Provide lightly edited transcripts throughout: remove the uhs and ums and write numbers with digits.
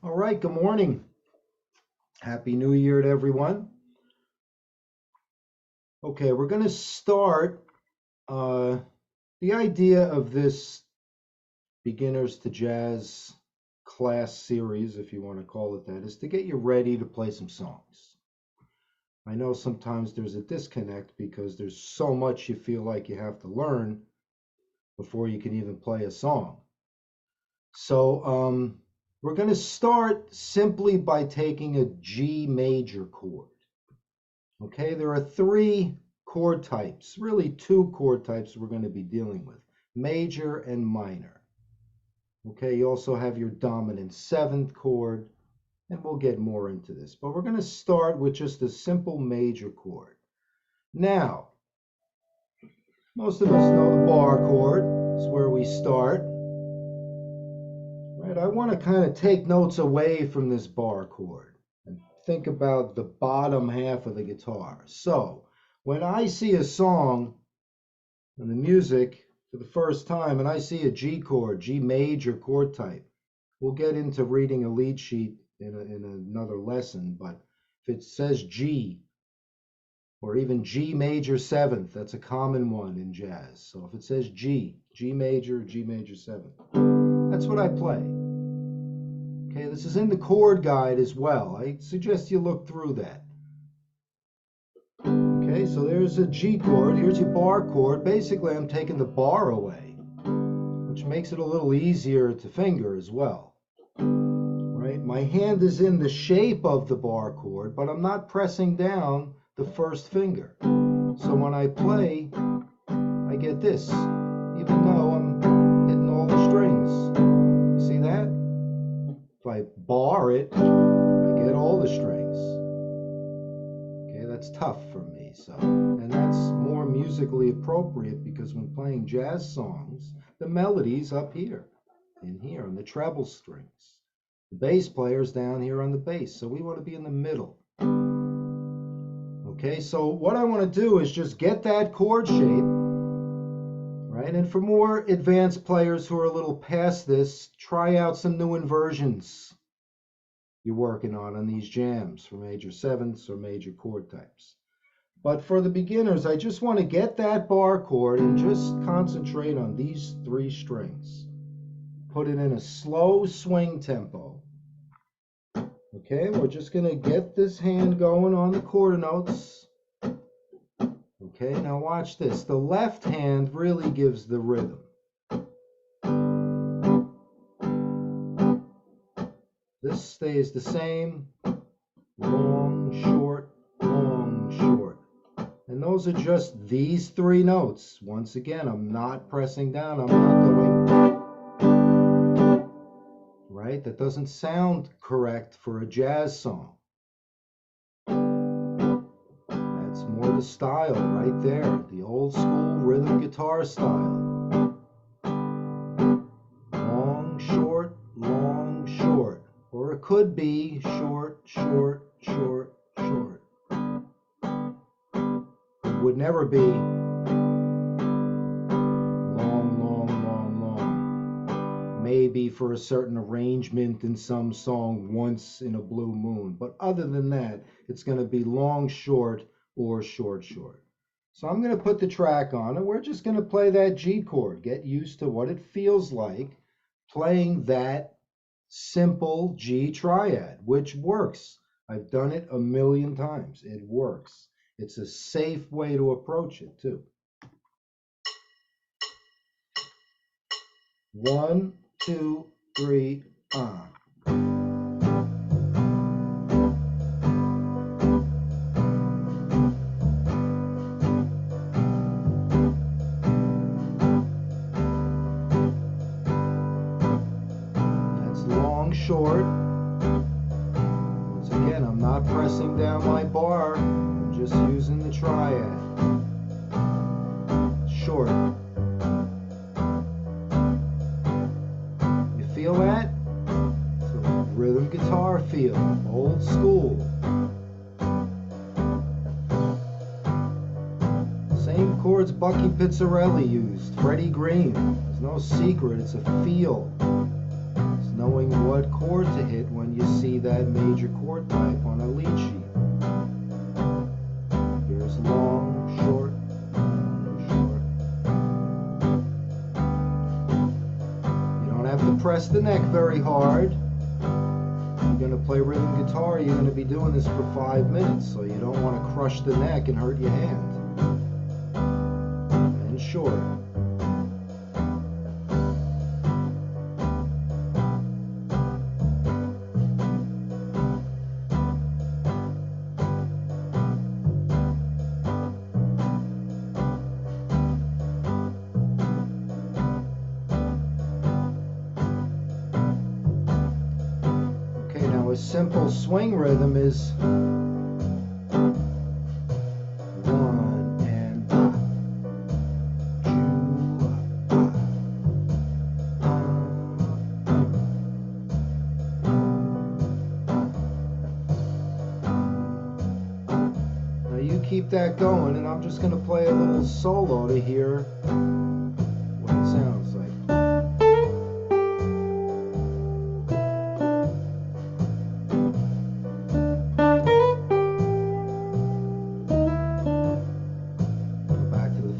All right, good morning. Happy New Year to everyone. Okay, we're going to start the idea of this Beginners to Jazz class series, if you want to call it that, is to get you ready to play some songs. I know sometimes there's a disconnect because there's so much you feel like you have to learn before you can even play a song. So we're going to start simply by taking a G major chord. Okay, there are three chord types, really two chord types we're going to be dealing with, major and minor. Okay, you also have your dominant seventh chord, and we'll get more into this, but we're going to start with just a simple major chord. Now, most of us know the bar chord. It's where we start. Right, I want to kind of take notes away from this bar chord and think about the bottom half of the guitar. So, when I see a song in the music for the first time and I see a G chord, G major chord type, we'll get into reading a lead sheet in another lesson, but if it says G or even G major seventh, that's a common one in jazz. So if it says G, G major seventh, that's what I play. Okay, this is in the chord guide as well. I suggest you look through that. Okay, so there's a G chord. Here's your bar chord. Basically, I'm taking the bar away, which makes it a little easier to finger as well. Right? My hand is in the shape of the bar chord, but I'm not pressing down the first finger. So when I play, I get this, even though I'm hitting all the strings. See that? If I bar it, I get all the strings. Okay, that's tough for me. So, and that's more musically appropriate because when playing jazz songs, the melody's up here, in here on the treble strings. The bass player's down here on the bass, so we want to be in the middle. Okay, so what I want to do is just get that chord shape, right? And for more advanced players who are a little past this, try out some new inversions you're working on these jams for major sevenths or major chord types. But for the beginners, I just want to get that bar chord and just concentrate on these three strings. Put it in a slow swing tempo. Okay, we're just going to get this hand going on the quarter notes. Okay, now watch this. The left hand really gives the rhythm. This stays the same, long, short, long, short. And those are just these three notes. Once again, I'm not pressing down, I'm not going, right? That doesn't sound correct for a jazz song. That's more the style right there, the old school rhythm guitar style. Long, short, long, short. Or it could be short, short, short, short. It would never be long, long, long, long. Maybe for a certain arrangement in some song once in a blue moon. But other than that, it's going to be long, short, or short, short. So I'm going to put the track on and we're just going to play that G chord. Get used to what it feels like playing that simple G triad, which works. I've done it a million times. It works. It's a safe way to approach it too. 1, 2, 3, short. Once again, I'm not pressing down my bar, I'm just using the triad. Short. You feel that? It's a rhythm guitar feel, old school. Same chords Bucky Pizzarelli used, Freddie Green. There's no secret, it's a feel. Knowing what chord to hit when you that major chord type on a lead sheet. Here's long, short, short. You don't have to press the neck very hard. If you're going to play rhythm guitar, you're going to be doing this for 5 minutes, so you don't want to crush the neck and hurt your hand. And short. Simple swing rhythm is 1 and 2. Now you keep that going, and I'm just going to play a little solo to hear what it sounds like.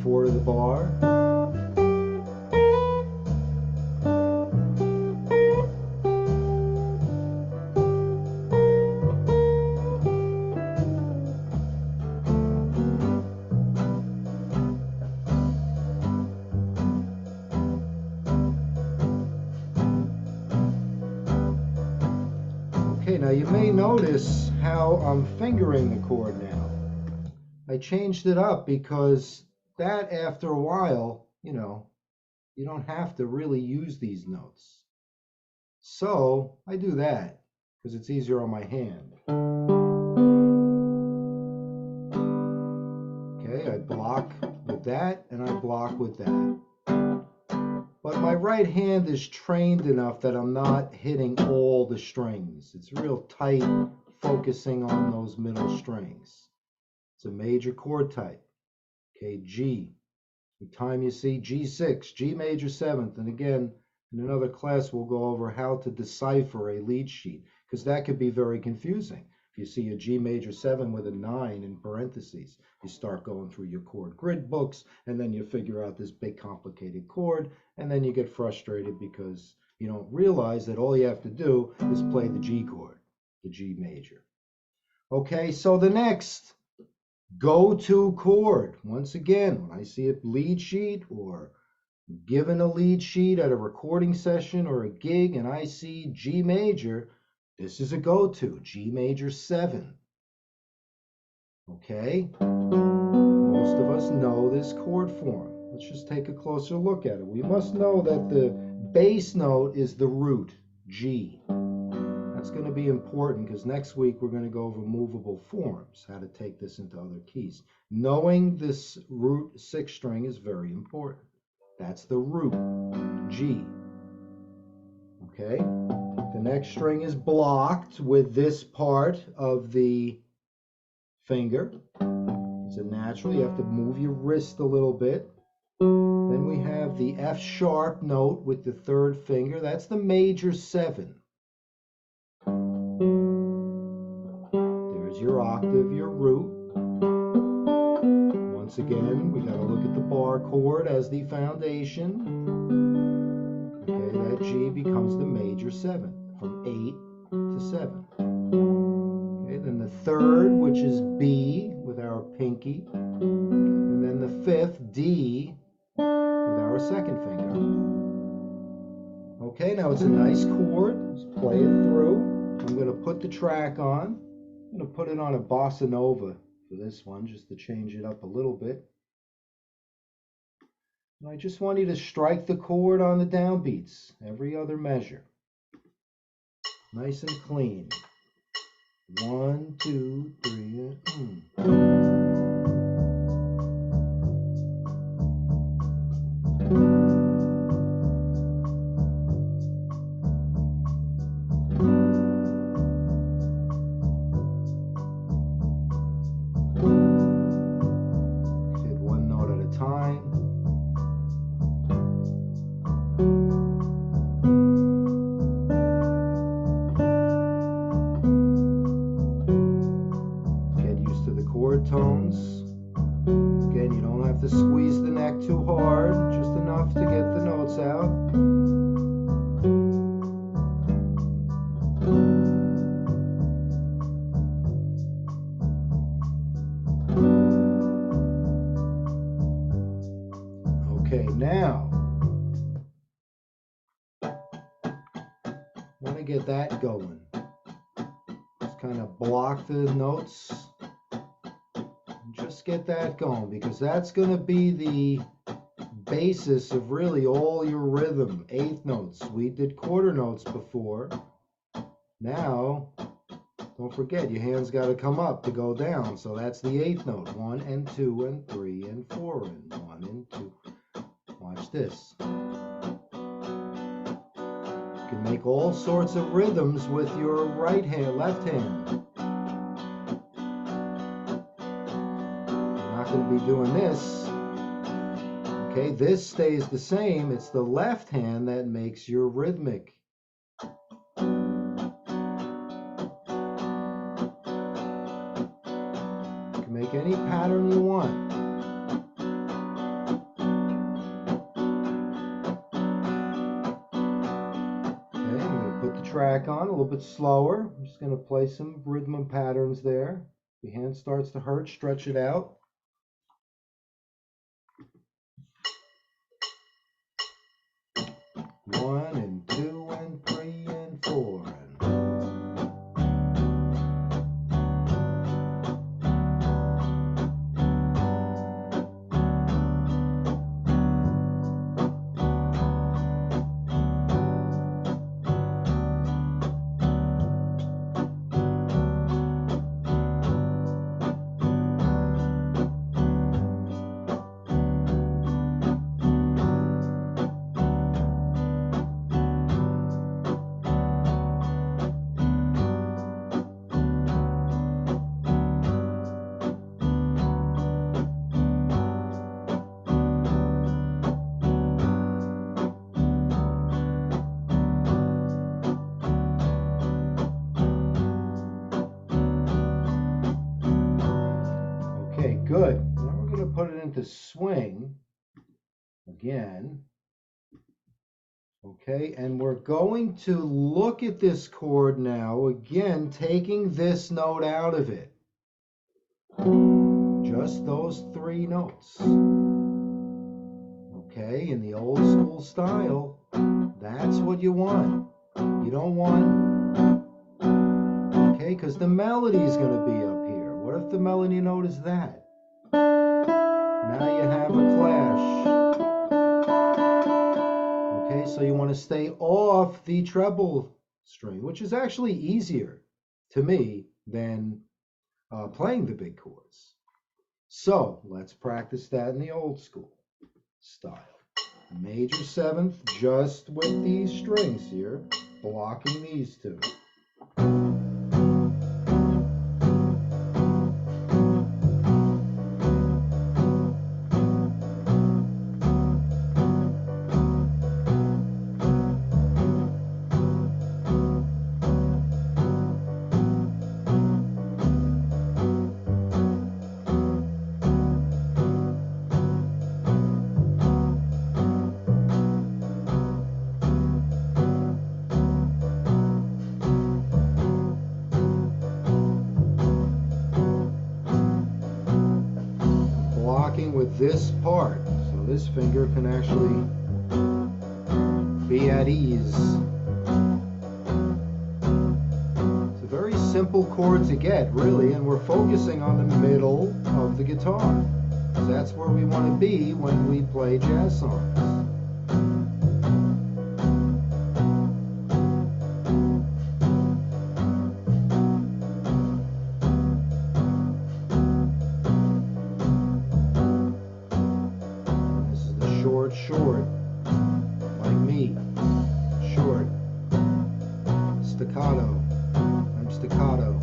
To the bar. Okay, now you may notice how I'm fingering the chord now. I changed it up because that, after a while, you don't have to really use these notes. So I do that because it's easier on my hand. Okay, I block with that and I block with that. But my right hand is trained enough that I'm not hitting all the strings. It's real tight, focusing on those middle strings. It's a major chord type. Okay, G. The time you see G6, G major 7th, and again, in another class we'll go over how to decipher a lead sheet, because that could be very confusing. If you see a G major 7 with a 9 in parentheses, you start going through your chord grid books, and then you figure out this big complicated chord, and then you get frustrated because you don't realize that all you have to do is play the G chord, the G major. Okay, so the next go-to chord, once again, when I see a lead sheet or given a lead sheet at a recording session or a gig and I see G major, this is a go-to, G major 7. Okay, most of us know this chord form. Let's just take a closer look at it. We must know that the bass note is the root, G. That's going to be important because next week we're going to go over movable forms, how to take this into other keys. Knowing this root 6th string is very important. That's the root, G. Okay, the next string is blocked with this part of the finger. It's a natural, you have to move your wrist a little bit. Then we have the F sharp note with the 3rd finger. That's the major 7. There's your octave, your root. Once again, we got to look at the bar chord as the foundation. Okay, that G becomes the major 7 from 8 to 7. Okay, then the 3rd, which is B with our pinky, and then the 5th, D, with our 2nd finger. Okay, now it's a nice chord. Let's play it through. I'm going to put the track on. I'm going to put it on a Bossa Nova for this one, just to change it up a little bit. And I just want you to strike the chord on the downbeats, every other measure. Nice and clean. 1, 2, 3, Hit one note at a time. Want to get that going. Just kind of block the notes. Just get that going, because that's going to be the basis of really all your rhythm. Eighth notes. We did quarter notes before. Now, don't forget, your hand's got to come up to go down. So that's the eighth note. 1 and 2 and 3 and 4 and 1 and 2. Watch this. You can make all sorts of rhythms with your right hand, left hand. You're not going to be doing this. Okay, this stays the same. It's the left hand that makes your rhythmic. You can make any pattern you want. Okay, I'm going to put the track on a little bit slower. I'm just going to play some rhythm patterns there. If your hand starts to hurt, stretch it out. One and 2 and 3 and 4 and good. Now we're going to put it into swing again. Okay, and we're going to look at this chord now, again, taking this note out of it. Just those 3 notes. Okay, in the old school style, that's what you want. You don't want, okay, because the melody is going to be up here. What if the melody note is that? Now you have a clash. Okay, so you want to stay off the treble string, which is actually easier to me than playing the big chords. So let's practice that in the old school style. Major 7th, just with these strings here, blocking these 2. With this part, so this finger can actually be at ease. It's a very simple chord to get, really, and we're focusing on the middle of the guitar. So that's where we want to be when we play jazz songs. Short, like me, short, staccato, I'm staccato.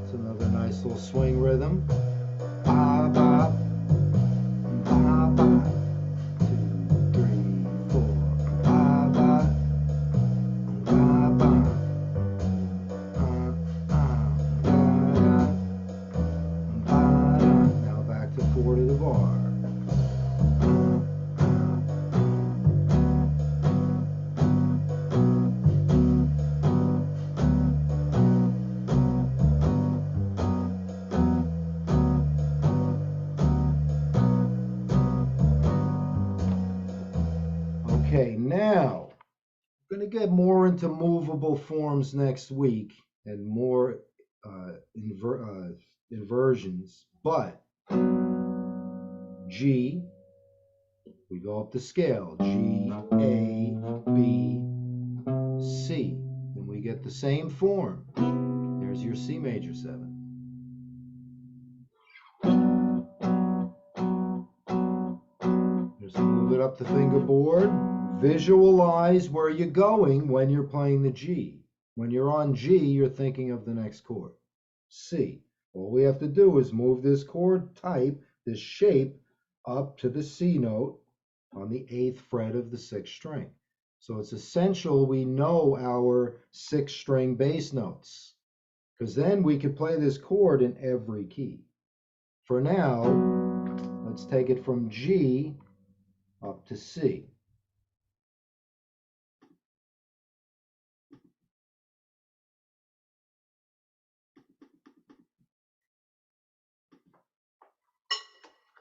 It's another nice little swing rhythm. Ba, ba, ba, ba. 2, 3, 4. Ba, ba. Now back to 4 to the bar. Going to get more into movable forms next week and more inversions, but G, we go up the scale, G, A, B, C, and we get the same form. There's your C major 7. Just move it up the fingerboard. Visualize where you're going when you're playing the G. When you're on G, you're thinking of the next chord. C. All we have to do is move this chord type, this shape, up to the C note on the 8th fret of the 6th string. So it's essential we know our 6th string bass notes, because then we could play this chord in every key. For now, let's take it from G up to C.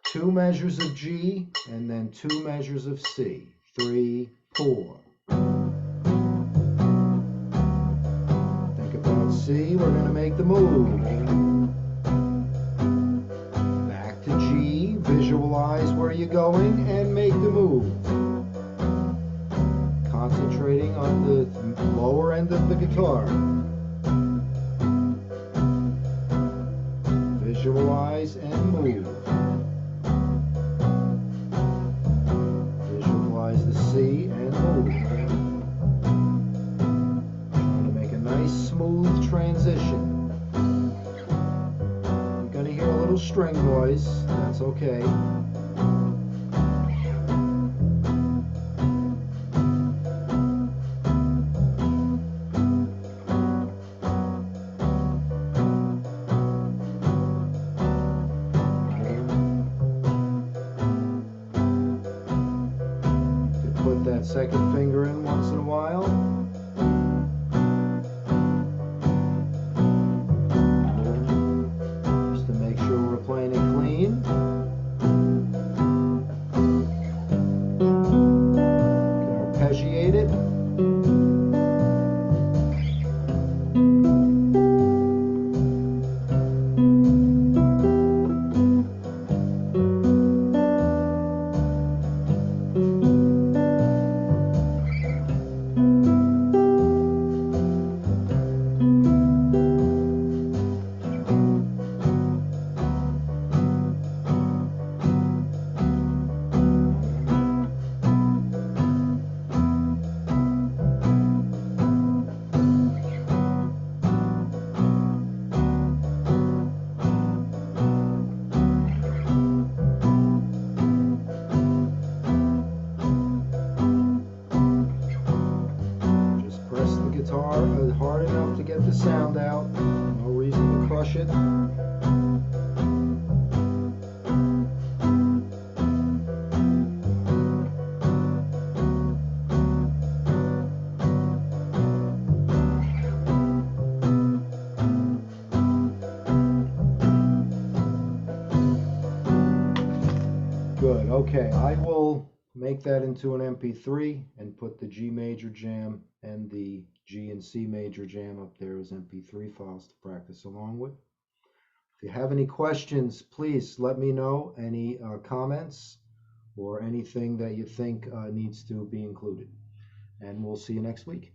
Two measures of G and then 2 measures of C. 3, 4. Think about C, we're going to make the move. Back to G, visualize where you're going and make the move. Concentrating on the lower end of the guitar. Visualize and move. Visualize the C and move. Trying to make a nice smooth transition. You're going to hear a little string noise. That's okay. That second finger in once in a while. Just to make sure we're playing it clean. Can arpeggiate it. Hard enough to get the sound out. No reason to crush it. Good. Okay, I will make that into an MP3 and put the G major jam and the G and C major jam up there as MP3 files to practice along with. If you have any questions, please let me know. Any comments or anything that you think needs to be included. And we'll see you next week.